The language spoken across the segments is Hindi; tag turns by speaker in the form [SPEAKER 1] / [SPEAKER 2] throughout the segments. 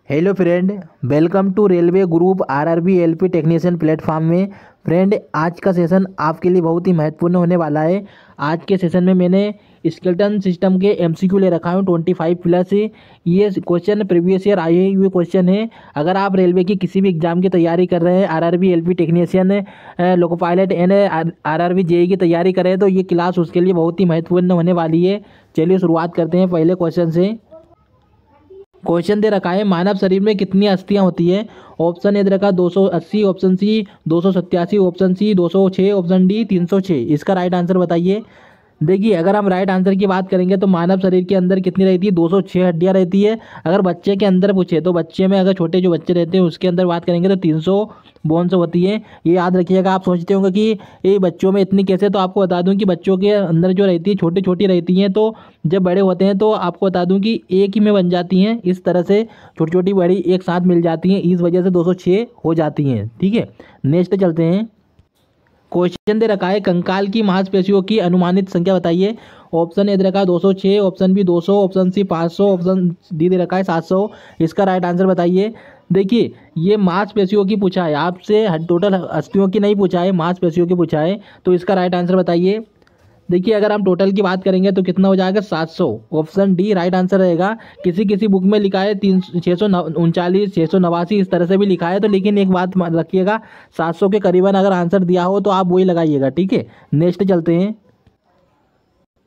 [SPEAKER 1] Hello friend, welcome to railway group RRB LP technician platform में। फ्रेंड, आज का सेशन आपके लिए बहुत ही महत्वपूर्ण होने वाला है। आज के सेशन में मैंने स्केलेटन सिस्टम के एमसीक्यू ले रखा हूँ 25 प्लस। ये क्वेश्चन प्रीवियस ईयर आए हुए क्वेश्चन है। अगर आप रेलवे की किसी भी एग्जाम की तैयारी कर रहे हैं, RRB LP technician, loco pilot and RRB JE की तैयारी कर रहे हैं, तो ये क्लास उसके लिए बहुत ही महत्वपूर्ण होने वाली है। चलिए शुरुआत करते हैं पहले क्वेश्चन से। क्वेश्चन दे रखा है, मानव शरीर में कितनी अस्थियां होती है। ऑप्शन ए दे रखा 280, option C 287, option C 206, option D 306। इसका राइट आंसर बताइए। देखिए, अगर हम राइट आंसर की बात करेंगे तो मानव शरीर के अंदर कितनी रहती है, 206 हड्डियां रहती है। अगर बच्चे के अंदर पूछे तो बच्चे में, अगर छोटे जो बच्चे रहते हैं उसके अंदर बात करेंगे तो 300 बोन्स होती है। ये याद रखिएगा। आप सोचते होंगे कि ये बच्चों में इतनी कैसे, तो आपको बता दूं कि बच्चों के अंदर जो रहती है छोटी छोटी रहती हैं, तो जब बड़े होते हैं तो आपको बता दूं कि एक ही में बन जाती हैं। इस तरह से छोटी छोटी बड़ी एक साथ मिल जाती हैं, इस वजह से 206 हो जाती हैं। ठीक है, नेक्स्ट चलते हैं। क्वेश्चन दे रखा है, कंकाल की मांसपेशियों की अनुमानित संख्या बताइए। ऑप्शन ए दे रखा है 206, option B 200, option C 500, option D दे रखा है 700। इसका राइट आंसर बताइए। देखिए, ये मांसपेशियों की पूछा है आपसे, टोटल अस्थियों की नहीं पूछा है, मांसपेशियों की पूछा है। तो इसका राइट आंसर बताइए। देखिए, अगर हम टोटल की बात करेंगे तो कितना हो जाएगा, 700। ऑप्शन डी राइट आंसर रहेगा। किसी किसी बुक में लिखा है 639, 689, इस तरह से भी लिखा है। तो लेकिन एक बात रखिएगा, 700 के करीबन अगर आंसर दिया हो तो आप वही लगाइएगा। ठीक है, नेक्स्ट चलते हैं।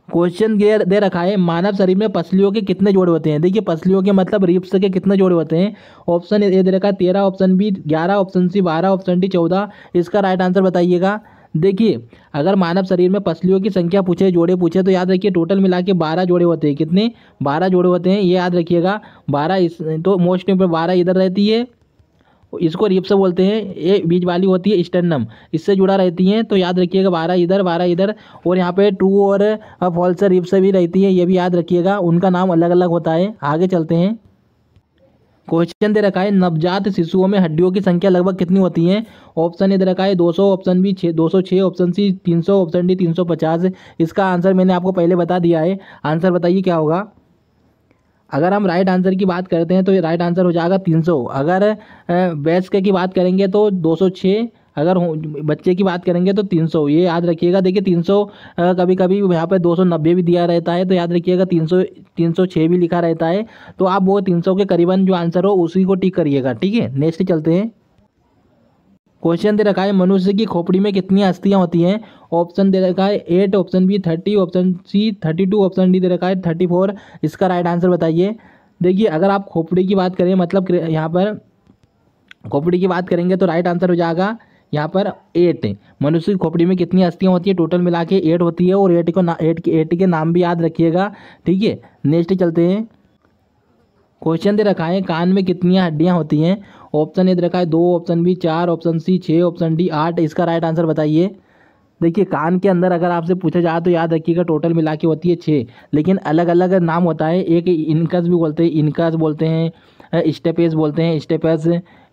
[SPEAKER 1] क्वेश्चन दे रखा है, मानव शरीर में पसलियों के कितने जोड़े होते हैं। देखिए, पसलियों के मतलब रिब्स के कितने जोड़े होते हैं। ऑप्शन ए दे रखा है 13, option B 11, option C 12, option D 14। इसका राइट आंसर बताइएगा। देखिए, अगर मानव शरीर में पसलियों की संख्या पूछे, जोड़े पूछे, तो याद रखिए टोटल मिला के 12 जोड़े होते हैं। कितने, 12 जोड़े होते हैं, ये याद रखिएगा। 12 इस तो मोस्ट इंपोर्टेंट 12 इधर रहती है, इसको रिब्स बोलते हैं। ये बीच वाली होती है स्टर्नम, इससे जुड़ा रहती हैं। तो याद रखिएगा 12 इधर, 12 इधर, और यहाँ पे ट्रू और फॉल्स रिब्स भी रहती है, ये भी याद रखिएगा। उनका नाम अलग अलग होता है। आगे चलते हैं। क्वेश्चन दे रखा है, नवजात शिशुओं में हड्डियों की संख्या लगभग कितनी होती है। ऑप्शन ए दे रखा है 200, option B 206, option C 300, option D 350। इसका आंसर मैंने आपको पहले बता दिया है। आंसर बताइए क्या होगा। अगर हम राइट आंसर की बात करते हैं तो ये राइट आंसर हो जाएगा 300। अगर वयस्क की बात करेंगे तो 206, अगर बच्चे की बात करेंगे तो 300। ये याद रखिएगा। देखिए 300 कभी कभी यहाँ पे 290 भी दिया रहता है, तो याद रखिएगा 306 भी लिखा रहता है। तो आप वो 300 के करीबन जो आंसर हो उसी को टिक करिएगा। ठीक है, नेक्स्ट चलते हैं। क्वेश्चन दे रखा है, मनुष्य की खोपड़ी में कितनी अस्थियां होती हैं। ऑप्शन दे रखा है 8, option B 30, option C 32, option D दे रखा है 34। इसका राइट आंसर बताइए। देखिए, अगर आप खोपड़ी की बात करें, मतलब यहाँ पर खोपड़ी की बात करेंगे तो राइट आंसर हो जाएगा यहाँ पर 8। मनुष्य की खोपड़ी में कितनी अस्थियां होती है, टोटल मिला के 8 होती है। और 8 के नाम भी याद रखिएगा। ठीक है, नेक्स्ट चलते हैं। क्वेश्चन दे रखा है, कान में कितनी हड्डियां होती हैं। ऑप्शन ए दे रखा है 2, option B 4, option C 6, option D 8। इसका राइट आंसर बताइए। देखिए, कान के अंदर अगर आपसे पूछा जाए तो याद रखिएगा टोटल मिला के होती है 6, लेकिन अलग अलग नाम होता है। एक इनकस भी बोलते हैं, इनकस बोलते हैं, स्टेपेस बोलते हैं,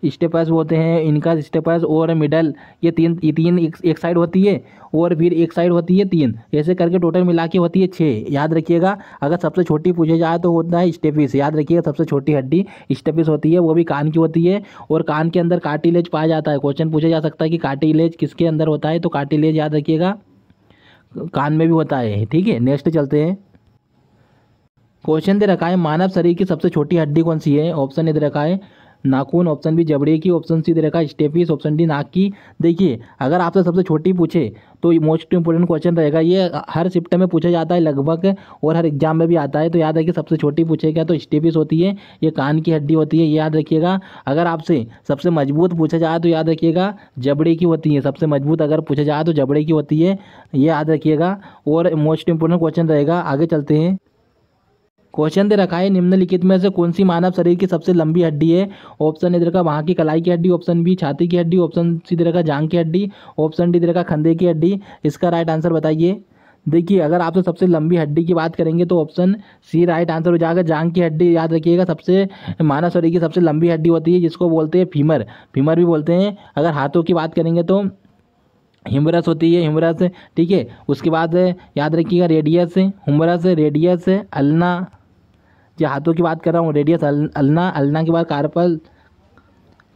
[SPEAKER 1] स्टेपस बोलते हैं, इनकस, स्टेपस और मिडल। ये तीन एक साइड होती है, और फिर एक साइड होती है 3। ऐसे करके टोटल मिला के होती है 6। याद रखिएगा। अगर सबसे छोटी पूछे जाए तो होता है स्टेपिस। याद रखिएगा, सबसे छोटी हड्डी स्टेपिस होती है, वो भी कान की होती है। और कान के अंदर कार्टिलेज पाया जाता है। क्वेश्चन पूछा जा सकता है कि कार्टिलेज किसके अंदर होता है, तो कार्टिलेज याद रखिएगा कान में भी होता है। ठीक है, नेक्स्ट चलते हैं। क्वेश्चन दे रखा है, मानव शरीर की सबसे छोटी हड्डी कौन सी है। ऑप्शन ए दे रखा है नाखून, ऑप्शन बी जबड़े की, ऑप्शन सी दे रखा है स्टेपिस, ऑप्शन डी नाक की। देखिए, अगर आपसे सबसे छोटी पूछे तो मोस्ट इंपोर्टेंट क्वेश्चन रहेगा। ये हर शिफ्ट में पूछा जाता है लगभग, और हर एग्जाम में भी आता है। तो याद रखिए, सबसे छोटी पूछेगा तो स्टेपिस होती है, ये कान की हड्डी होती है, ये याद रखिएगा। अगर आपसे सबसे मजबूत पूछा जाए तो याद रखिएगा जबड़े की होती है। सबसे मजबूत अगर पूछा जाए तो जबड़े की होती है, ये याद रखिएगा। और मोस्ट इंपोर्टेंट क्वेश्चन रहेगा। आगे चलते हैं। क्वेश्चन दे रखा है, निम्नलिखित में से कौन सी मानव शरीर की सबसे लंबी हड्डी है। ऑप्शन ए दे रखा वहाँ की कलाई की हड्डी, ऑप्शन बी छाती की हड्डी, ऑप्शन सी दे रखा जांग की हड्डी, ऑप्शन डी दे रखा कंधे की हड्डी। इसका राइट आंसर बताइए। देखिए, अगर आपसे सबसे लंबी हड्डी की बात करेंगे तो ऑप्शन सी राइट आंसर हो जाएगा, जांग की हड्डी। याद रखिएगा, सबसे मानव शरीर की सबसे लंबी हड्डी होती है, जिसको बोलते हैं फीमर, फीमर भी बोलते हैं। अगर हाथों की बात करेंगे तो ह्यूमरस होती है, ह्यूमरस। ठीक है, उसके बाद याद रखिएगा रेडियस, ह्यूमरस, रेडियस, अल्ना, जो हाथों की बात कर रहा हूँ रेडियस अल्ना, अल्ना के बाद कार्पल,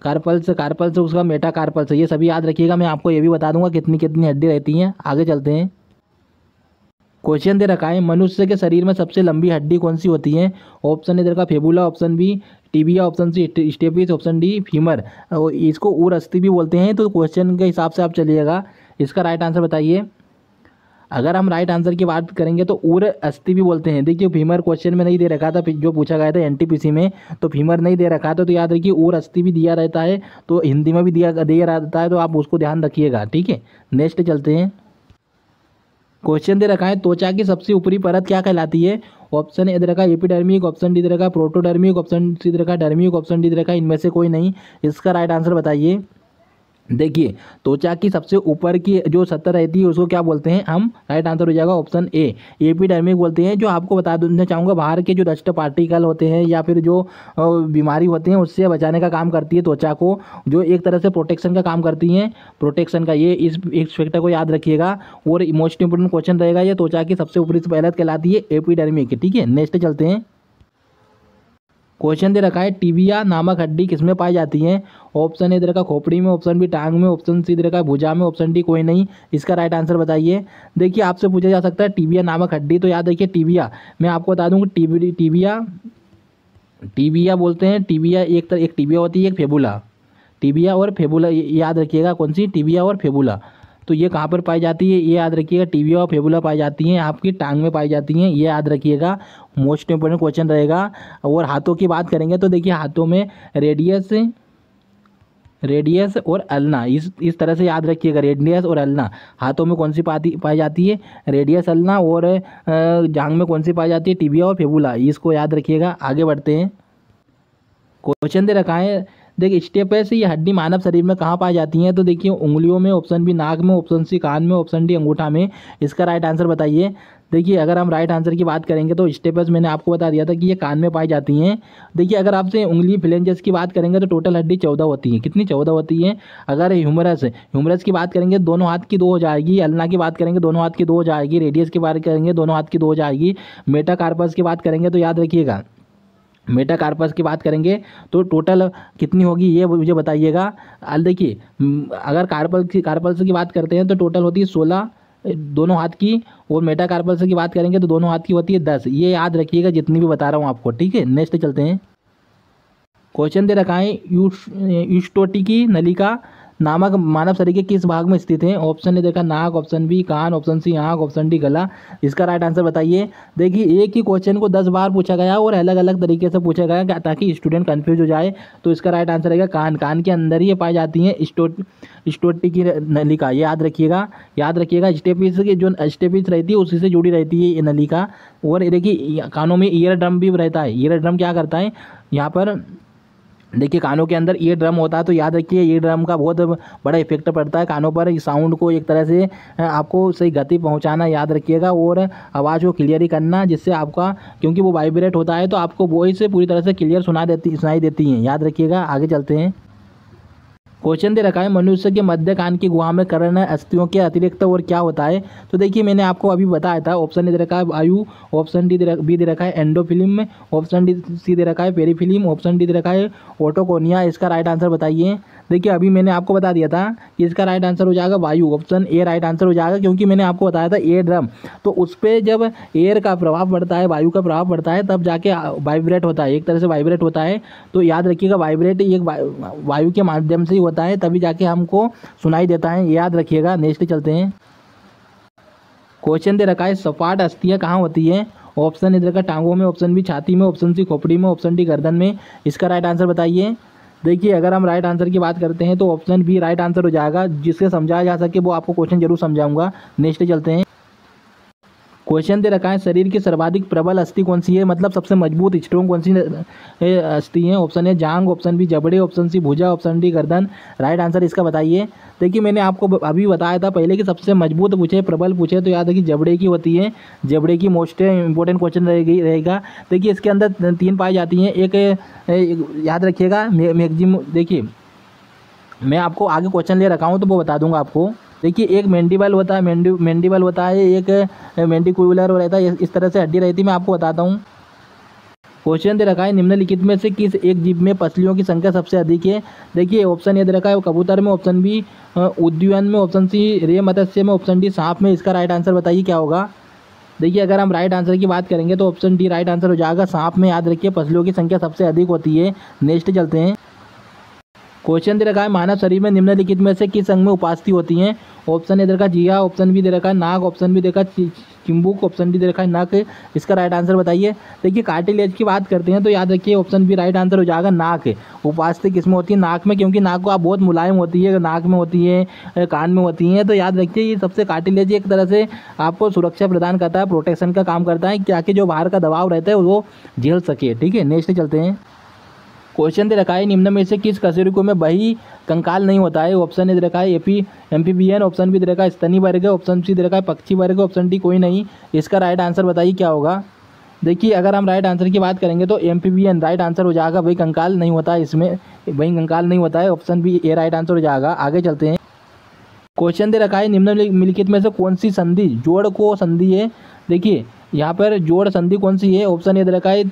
[SPEAKER 1] कार्पल्स, कार्पल से उसका मेटा कार्पल्स, ये सभी याद रखिएगा। मैं आपको ये भी बता दूंगा कितनी कितनी हड्डी रहती हैं। आगे चलते हैं। क्वेश्चन दे रखा है मनुष्य के शरीर में सबसे लंबी हड्डी कौन सी होती है? ऑप्शन ए दे रखा fibula, option B tibia, option C stapes, option D femur. इसको ऊर अस्थि भी बोलते हैं। तो क्वेश्चन के हिसाब से आप चलिएगा। इसका राइट आंसर बताइए। अगर हम राइट आंसर की बात करेंगे तो ऊर अस्थि भी बोलते हैं। देखिए फीमर क्वेश्चन में नहीं दे रखा था, जो पूछा गया था एनटीपीसी में, तो फीमर नहीं दे रखा था। तो याद रखिए ऊर अस्थि भी दिया रहता है, तो हिंदी में भी दिया रहता है, तो आप उसको ध्यान रखिएगा। ठीक है, नेक्स्ट चलते हैं। क्वेश्चन दे रखा है त्वचा की सबसे ऊपरी परत क्या कहलाती है? ऑप्शन ए दे रखा है एपिडर्मिक, ऑप्शन डी दे रखा है प्रोटोडर्मिक, ऑप्शन सी दे रखा है डर्मिक, ऑप्शन डी दे रखा है इनमें से कोई नहीं। इसका राइट आंसर बताइए। देखिए त्वचा की सबसे ऊपर की जो सतह रहती है उसको क्या बोलते हैं हम? राइट आंसर हो जाएगा ऑप्शन ए एपिडर्मिक बोलते हैं। जो आपको बता देना चाहूँगा, बाहर के जो डस्ट पार्टिकल होते हैं या फिर जो बीमारी होते हैं उससे बचाने का काम करती है त्वचा को, जो एक तरह से प्रोटेक्शन का काम करती हैं। प्रोटेक्शन का ये इस फैक्टर को याद रखिएगा। और मोस्ट इंपोर्टेंट क्वेश्चन रहेगा, ये त्वचा की सबसे ऊपरी परत कहलाती है एपिडर्मिक। ठीक है, नेक्स्ट चलते हैं। क्वेश्चन दे रखा है टिबिया नामक हड्डी किसमें पाई जाती है? ऑप्शन ए दे रखा खोपड़ी में, ऑप्शन बी टांग में, ऑप्शन सी दे रखा भुजा में, ऑप्शन डी कोई नहीं। इसका राइट आंसर बताइए। देखिए आपसे पूछा जा सकता है टिबिया नामक हड्डी, तो याद रखिए टिबिया, मैं आपको बता दूं कि टिबिया बोलते हैं। टिबिया एक टिबिया होती है, एक फेबुला। टिबिया और फेबुला याद रखिएगा, कौन सी? टिबिया और फेबुला। तो ये कहाँ पर पाई जाती है? ये याद रखिएगा, टिबिया और फेबुला पाई जाती हैं, आपकी टांग में पाई जाती हैं। ये याद रखिएगा, मोस्ट इंपोर्टेंट क्वेश्चन रहेगा। और हाथों की बात करेंगे तो देखिए हाथों में रेडियस और अल्ना, इस तरह से याद रखिएगा। रेडियस और अल्ना हाथों में कौन सी पाई जाती है? Radius, ulna. और जांघ में कौन सी पाई जाती है? टिबिया और फेबुला। इसको याद रखिएगा। आगे बढ़ते हैं। क्वेश्चन दे रखा है देखिए स्टेपस ये हड्डी मानव शरीर में कहाँ पाई जाती हैं? तो देखिए उंगलियों में, ऑप्शन बी नाक में, ऑप्शन सी कान में, ऑप्शन डी अंगूठा में। इसका राइट आंसर बताइए। देखिए अगर हम राइट आंसर की बात करेंगे तो स्टेपस मैंने आपको बता दिया था कि ये कान में पाई जाती हैं। देखिए अगर आपसे उंगली फ्लेंजेस की बात करेंगे तो टोटल हड्डी 14 होती है। कितनी? 14 होती है। अगर ह्यूमरस की बात करेंगे दोनों हाथ की 2 हो जाएगी। अल्ना की बात करेंगे दोनों हाथ की 2 हो जाएगी। रेडियस की बात करेंगे दोनों हाथ की 2 हो जाएगी। मेटाकार्पस की बात करेंगे तो याद रखिएगा, मेटाकार्पस की बात करेंगे तो टोटल कितनी होगी ये मुझे बताइएगा। देखिए अगर कार्पल्स की बात करते हैं तो टोटल होती है 16 दोनों हाथ की, और मेटाकार्पल्स की बात करेंगे तो दोनों हाथ की होती है 10। ये याद रखिएगा जितनी भी बता रहा हूँ आपको। ठीक है, नेक्स्ट चलते हैं। क्वेश्चन दे रखा है यूस्टोटिकी नलिका नामक मानव शरीर के किस भाग में स्थित है? ऑप्शन ने देखा नाक, ऑप्शन बी कान, ऑप्शन सी आँख, ऑप्शन डी गला। इसका राइट आंसर बताइए। देखिए एक ही क्वेश्चन को 10 बार पूछा गया और अलग अलग तरीके से पूछा गया ताकि स्टूडेंट कंफ्यूज हो जाए। तो इसका राइट आंसर रहेगा कान। कान के अंदर ही ये पाई जाती है स्टोटिकी नलिका। ये याद रखिएगा। स्टेपिस की जो स्टेपिस रहती है उसी से जुड़ी रहती है ये नलिका। और देखिए कानों में ईयर ड्रम भी रहता है। ईयर ड्रम क्या करता है? यहाँ पर देखिए कानों के अंदर ईयर ड्रम होता है, तो याद रखिए ईयर ड्रम का बहुत बड़ा इफेक्ट पड़ता है कानों पर। साउंड को एक तरह से आपको सही गति पहुंचाना, याद रखिएगा, और आवाज़ को क्लियर ही करना, जिससे आपका, क्योंकि वो वाइब्रेट होता है तो आपको वॉइस पूरी तरह से क्लियर सुनाई देती हैं। याद रखिएगा। आगे चलते हैं। क्वेश्चन दे रखा है मनुष्य के मध्य कान की गुहा में कर्ण अस्थियों के अतिरिक्त और क्या होता है? तो देखिए मैंने आपको अभी बताया था। ऑप्शन ए दे रखा है वायु, ऑप्शन बी दे रखा है एंडोफिल्म, ऑप्शन डी सी दे रखा है पेरीफिल्म, ऑप्शन डी दे रखा है ओटोकोनिया। इसका राइट आंसर बताइए। देखिए अभी मैंने आपको बता दिया था कि इसका राइट आंसर हो जाएगा वायु। ऑप्शन ए राइट आंसर हो जाएगा, क्योंकि मैंने आपको बताया था एयर ड्रम, तो उस पर जब एयर का प्रभाव पड़ता है, वायु का प्रभाव पड़ता है, तब जाके वाइब्रेट होता है, एक तरह से वाइब्रेट होता है। तो याद रखिएगा वाइब्रेट एक वायु के माध्यम से ही होता है, तभी जाके हमको सुनाई देता है। याद रखिएगा। नेक्स्ट चलते हैं। क्वेश्चन दे रखा है सपाट अस्थियाँ कहाँ होती है? ऑप्शन ए दे रखा टांगों में, ऑप्शन बी छाती में, ऑप्शन सी खोपड़ी में, ऑप्शन डी गर्दन में। इसका राइट आंसर बताइए। देखिए अगर हम राइट आंसर की बात करते हैं तो ऑप्शन बी राइट आंसर हो जाएगा। जिससे समझाया जा सके वो आपको क्वेश्चन जरूर समझाऊंगा। नेक्स्ट चलते हैं। क्वेश्चन दे रखा है शरीर की सर्वाधिक प्रबल अस्थि कौन सी है? मतलब सबसे मजबूत स्ट्रोंग कौन सी अस्थि है? ऑप्शन ए जांग, ऑप्शन बी जबड़े, ऑप्शन सी भुजा, ऑप्शन डी गर्दन। राइट आंसर इसका बताइए। देखिए मैंने आपको अभी बताया था पहले कि सबसे मजबूत पूछे, प्रबल पूछे, तो याद है कि जबड़े की होती है। जबड़े की मोस्ट इंपॉर्टेंट क्वेश्चन रहेगा। देखिए इसके अंदर 3 पाई जाती हैं। एक याद रखिएगा मैक्सिमम। देखिए मैं आपको आगे क्वेश्चन ले रखा हूँ तो वो बता दूंगा आपको। देखिए एक मैंडिबल होता है, एक मैंडिकुलर रहता है, इस तरह से हड्डी रहती है। मैं आपको बताता हूँ। क्वेश्चन दे रखा है निम्नलिखित में से किस एक जीव में पसलियों की संख्या सबसे अधिक है। देखिए ऑप्शन ए दे रखा है कबूतर में, ऑप्शन बी उद्यान में, ऑप्शन सी रे मत्स्य में, ऑप्शन डी सांप में। इसका राइट आंसर बताइए क्या होगा। देखिए अगर हम राइट आंसर की बात करेंगे तो ऑप्शन डी राइट आंसर हो जाएगा, सांप में। याद रखिए पसलियों की संख्या सबसे अधिक होती है। नेक्स्ट चलते हैं। क्वेश्चन दे रखा है मानव शरीर में निम्नलिखित में से किस अंग में उपास्थि होती हैं। ऑप्शन ए दे रखा है जिया, ऑप्शन बी दे रखा है नाक, ऑप्शन बी दे रखा है चिंबुक, ऑप्शन डी दे रखा है नक। इसका राइट आंसर बताइए। देखिए कार्टिलेज की बात करते हैं तो याद रखिए ऑप्शन बी राइट आंसर हो जाएगा, नाक। उपास्थि किसमें होती है, नाक में, क्योंकि नाक को आप बहुत मुलायम होती है, नाक में होती है, कान में होती है। तो याद रखिए ये सबसे कार्टिलेज एक तरह से आपको सुरक्षा प्रदान करता है, प्रोटेक्शन का काम करता है, ताकि जो बाहर का दबाव रहता है वो झेल सके। ठीक है, नेक्स्ट चलते हैं। क्वेश्चन दे रखा है निम्न में से किस कशेरुकों में बही कंकाल नहीं होता है। ऑप्शन ए दे रखा है एम्फीबियन, ऑप्शन बी दे रखा है स्तनी वर्ग, ऑप्शन सी दे रखा है पक्षी वर्ग, ऑप्शन डी कोई नहीं। इसका राइट आंसर बताइए क्या होगा। देखिए अगर हम राइट आंसर की बात करेंगे तो एम्फीबियन राइट आंसर हो जाएगा, वही कंकाल नहीं होता है, इसमें वही कंकाल नहीं होता है। ऑप्शन बी ए राइट आंसर हो जाएगा। आगे चलते हैं। क्वेश्चन दे रखा है निम्नलिखित में से कौन सी संधि जोड़ को संधि है। देखिए यहाँ पर जोड़ संधि कौन सी है। ऑप्शन ए दे रखा है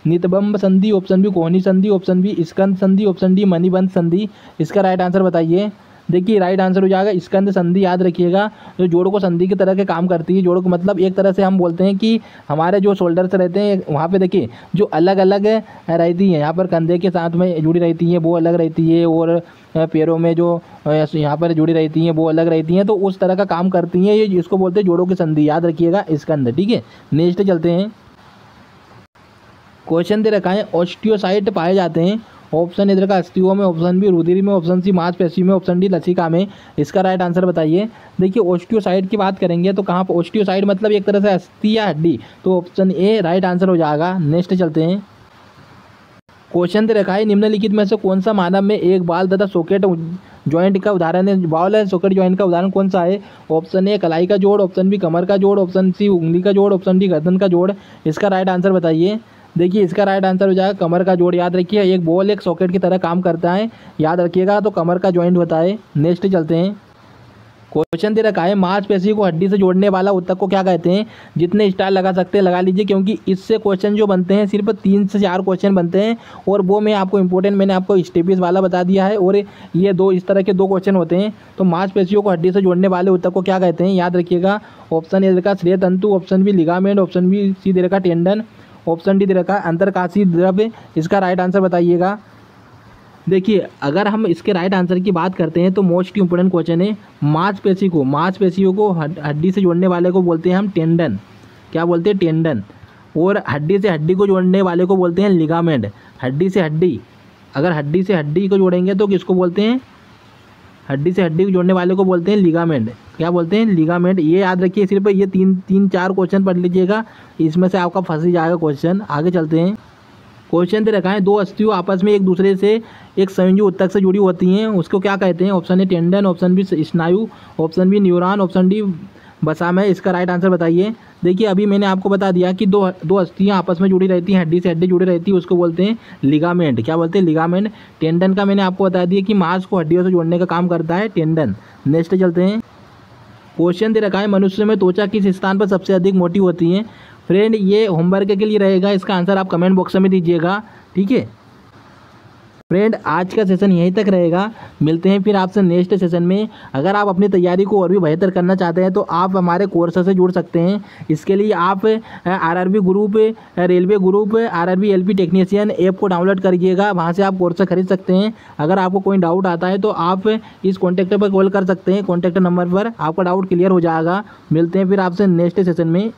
[SPEAKER 1] नितंब संधि, ऑप्शन बी कोहनी संधि, ऑप्शन बी स्कंद संधि, ऑप्शन डी मणिबंध संधि। इसका राइट आंसर बताइए। देखिए राइट आंसर हो जाएगा स्कंद संधि। याद रखिएगा जो जोड़ को संधि की तरह के काम करती है। जोड़ को मतलब एक तरह से हम बोलते हैं कि हमारे जो शोल्डर्स रहते हैं वहाँ पे देखिए जो अलग अलग रहती है, यहाँ पर कंधे के साथ में जुड़ी रहती है वो अलग रहती है, और पैरों में जो यहाँ पर जुड़ी रहती हैं वो अलग रहती हैं, तो उस तरह का काम करती हैं। ये इसको बोलते हैं जोड़ों की संधि। याद रखिएगा स्कंद। ठीक है, नेक्स्ट चलते हैं। क्वेश्चन दे रखा है ऑस्टियोसाइट पाए जाते हैं। ऑप्शन ए दे रखा है अस्थियों में, ऑप्शन बी रुधिर में, ऑप्शन सी मांसपेशी में, ऑप्शन डी लसिका में। इसका राइट आंसर बताइए। देखिए ऑस्टियोसाइट की बात करेंगे तो कहाँ पर ऑस्टियोसाइट मतलब एक तरह से अस्थि या हड्डी, तो ऑप्शन ए राइट आंसर हो जाएगा। नेक्स्ट चलते हैं। क्वेश्चन दे रखा है निम्नलिखित में से कौन सा मानव में एक बाल तथा सॉकेट जॉइंट का उदाहरण है। बाल है सॉकेट जॉइंट का उदाहरण कौन सा है। ऑप्शन ए कलाई का जोड़, ऑप्शन बी कमर का जोड़, ऑप्शन सी उंगली का जोड़, ऑप्शन डी गर्दन का जोड़। इसका राइट आंसर बताइए। देखिए इसका राइट आंसर हो जाएगा कमर का जोड़। याद रखिए एक बॉल एक सॉकेट की तरह काम करता है, याद रखिएगा, तो कमर का जॉइंट होता है। नेक्स्ट चलते हैं। क्वेश्चन दे रखा है मांसपेशी को हड्डी से जोड़ने वाला ऊतक को क्या कहते हैं। जितने स्टार लगा सकते हैं लगा लीजिए, क्योंकि इससे क्वेश्चन जो बनते हैं सिर्फ 3 से 4 क्वेश्चन बनते हैं, और वो मैं आपको इंपॉर्टेंट मैंने आपको स्टेपिस वाला बता दिया है, और ये दो इस तरह के 2 क्वेश्चन होते हैं। तो मांसपेशियों को हड्डी से जोड़ने वाले ऊतक को क्या कहते हैं। याद रखिएगा ऑप्शन ए दे रखा श्लेय तंतु, option B ligament, option B C दे रखा टेंडन, ऑप्शन डी दे रखा अंतरकाशी द्रव्य। इसका राइट आंसर बताइएगा। देखिए अगर हम इसके राइट आंसर की बात करते हैं तो मोस्ट इंपोर्टेंट क्वेश्चन है मांसपेशियों को हड्डी से जोड़ने वाले को बोलते हैं हम टेंडन। क्या बोलते हैं, टेंडन। और हड्डी से हड्डी को जोड़ने वाले को बोलते हैं लिगामेंट। हड्डी से हड्डी, अगर हड्डी से हड्डी को जोड़ेंगे तो किसको बोलते हैं, हड्डी से हड्डी को जोड़ने वाले को बोलते हैं लिगामेंट। क्या बोलते हैं, लिगामेंट। ये याद रखिए, सिर्फ ये 3-4 क्वेश्चन पढ़ लीजिएगा, इसमें से आपका फंस ही जाएगा क्वेश्चन। आगे चलते हैं। क्वेश्चन दे रखा है 2 अस्थियों आपस में एक दूसरे से एक संयोजी ऊतक से जुड़ी होती हैं, उसको क्या कहते हैं। Option A tendon, option B स्नायु, option B neuron, option D वसामय। इसका राइट आंसर बताइए। देखिए अभी मैंने आपको बता दिया कि दो अस्थियां आपस में जुड़ी रहती हैं, हड्डी से हड्डी जुड़ी रहती है, उसको बोलते हैं लिगामेंट। क्या बोलते हैं, लिगामेंट। टेंडन का मैंने आपको बता दिया कि मांस को हड्डियों से जोड़ने का काम करता है, टेंडन। नेक्स्ट चलते हैं। क्वेश्चन दे रखा है मनुष्य में त्वचा किस स्थान पर सबसे अधिक मोटी होती है। फ्रेंड ये होमवर्क के लिए रहेगा, इसका आंसर आप कमेंट बॉक्स में दीजिएगा। ठीक है फ्रेंड, आज का सेशन यहीं तक रहेगा। मिलते हैं फिर आपसे नेक्स्ट सेशन में। अगर आप अपनी तैयारी को और भी बेहतर करना चाहते हैं तो आप हमारे कोर्स से जुड़ सकते हैं। इसके लिए आप RRB group, railway group, RRB LP technician app को डाउनलोड करिएगा, वहाँ से आप कोर्स खरीद सकते हैं। अगर आपको कोई डाउट आता है तो आप इस कॉन्टैक्ट पर कॉल कर सकते हैं, कॉन्टैक्ट नंबर पर आपका डाउट क्लियर हो जाएगा। मिलते हैं फिर आपसे नेक्स्ट सेशन में।